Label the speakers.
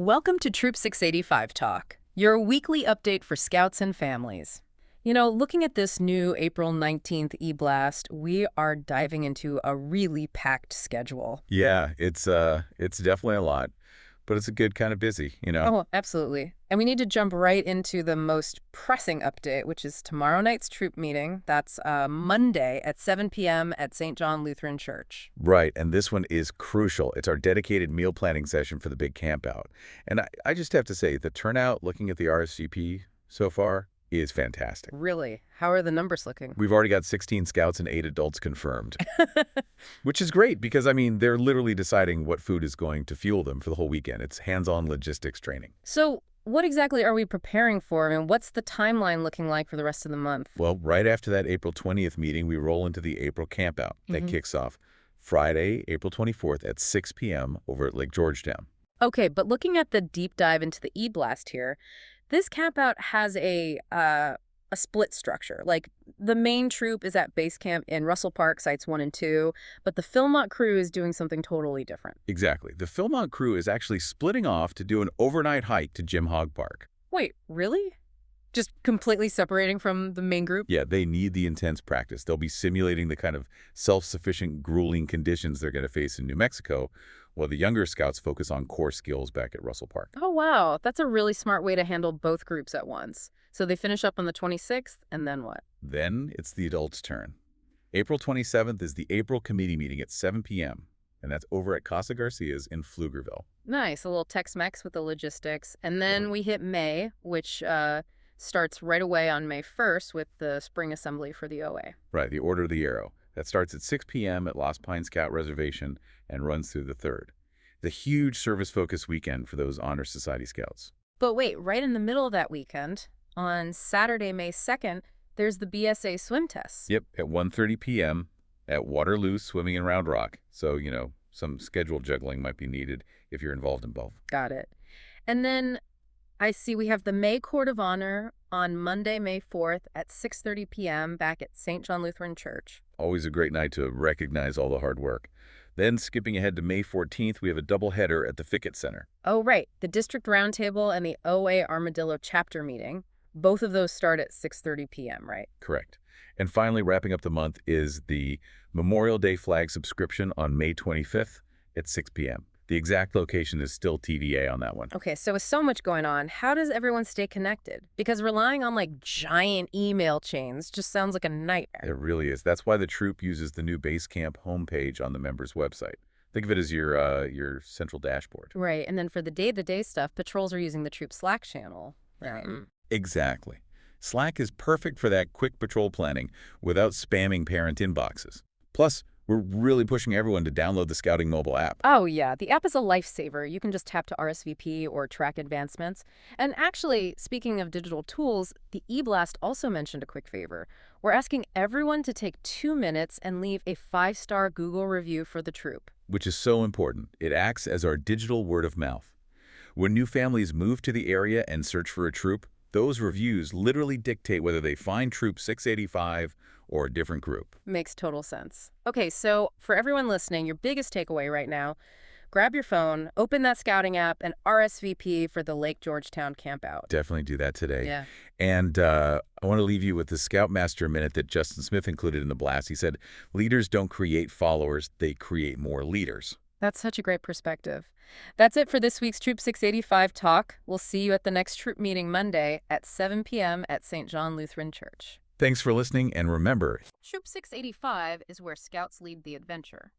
Speaker 1: Welcome to Troop 685 Talk, your weekly update for scouts and families. Looking at this new April 19th eBlast, we are diving into a really packed schedule.
Speaker 2: Yeah, it's definitely a lot, but it's a good kind of busy.
Speaker 1: Oh, absolutely. And we need to jump right into the most pressing update, which is tomorrow night's troop meeting. That's Monday at 7 p.m. at St. John Lutheran Church.
Speaker 2: Right, and this one is crucial. It's our dedicated meal planning session for the big camp out. And I just have to say, the turnout looking at the RSVP so far is fantastic.
Speaker 1: Really? How are the numbers looking?
Speaker 2: We've already got 16 scouts and 8 adults confirmed, which is great because, they're literally deciding what food is going to fuel them for the whole weekend. It's hands-on logistics training.
Speaker 1: So what exactly are we preparing for? What's the timeline looking like for the rest of the month?
Speaker 2: Well, right after that April 20th meeting, we roll into the April campout. That kicks off Friday, April 24th at 6 p.m. over at Lake Georgetown.
Speaker 1: Okay, but looking at the deep dive into the eBlast here, this campout has a split structure. Like, the main troop is at base camp in Russell Park, sites 1 and 2, but the Philmont crew is doing something totally different.
Speaker 2: Exactly. The Philmont crew is actually splitting off to do an overnight hike to Jim Hogg Park.
Speaker 1: Wait, really? Just completely separating from the main group?
Speaker 2: Yeah, they need the intense practice. They'll be simulating the kind of self-sufficient, grueling conditions they're going to face in New Mexico, while the younger scouts focus on core skills back at Russell Park.
Speaker 1: Oh, wow. That's a really smart way to handle both groups at once. So they finish up on the 26th, and then what?
Speaker 2: Then it's the adults' turn. April 27th is the April committee meeting at 7 p.m., and that's over at Casa Garcia's in Pflugerville.
Speaker 1: Nice. A little Tex-Mex with the logistics. And then we hit May, which starts right away on May 1st with the spring assembly for the OA.
Speaker 2: Right, the Order of the Arrow. That starts at 6 p.m. at Lost Pine Scout Reservation and runs through the 3rd. It's a huge service-focused weekend for those Honor Society scouts.
Speaker 1: But wait, right in the middle of that weekend, on Saturday, May 2nd, there's the BSA swim tests.
Speaker 2: Yep, at 1:30 p.m. at Waterloo Swimming in Round Rock. So, some schedule juggling might be needed if you're involved in both.
Speaker 1: Got it. And then I see we have the May Court of Honor on Monday, May 4th at 6:30 p.m. back at St. John Lutheran Church.
Speaker 2: Always a great night to recognize all the hard work. Then, skipping ahead to May 14th, we have a doubleheader at the Fickett Center.
Speaker 1: Oh, right. The District Roundtable and the OA Armadillo Chapter meeting. Both of those start at 6:30 p.m., right?
Speaker 2: Correct. And finally, wrapping up the month is the Memorial Day flag subscription on May 25th at 6 p.m. The exact location is still TBA on that one.
Speaker 1: Okay, so with so much going on, how does everyone stay connected? Because relying on giant email chains just sounds like a nightmare.
Speaker 2: It really is. That's why the troop uses the new base camp homepage on the members' website. Think of it as your central dashboard.
Speaker 1: Right, and then for the day-to-day stuff, patrols are using the troop Slack channel. Right.
Speaker 2: Exactly. Slack is perfect for that quick patrol planning without spamming parent inboxes. Plus, we're really pushing everyone to download the Scouting mobile app.
Speaker 1: Oh, yeah. The app is a lifesaver. You can just tap to RSVP or track advancements. And actually, speaking of digital tools, the eBlast also mentioned a quick favor. We're asking everyone to take 2 minutes and leave a 5-star Google review for the troop.
Speaker 2: Which is so important. It acts as our digital word of mouth. When new families move to the area and search for a troop, those reviews literally dictate whether they find Troop 685 or a different group.
Speaker 1: Makes total sense. Okay, so for everyone listening, your biggest takeaway right now, grab your phone, open that Scouting app, and RSVP for the Lake Georgetown campout.
Speaker 2: Definitely do that today.
Speaker 1: Yeah.
Speaker 2: And I want to leave you with the Scoutmaster minute that Justin Smith included in the blast. He said, "Leaders don't create followers, they create more leaders."
Speaker 1: That's such a great perspective. That's it for this week's Troop 685 Talk. We'll see you at the next troop meeting Monday at 7 p.m. at St. John Lutheran Church.
Speaker 2: Thanks for listening, and remember,
Speaker 1: Troop 685 is where Scouts lead the adventure.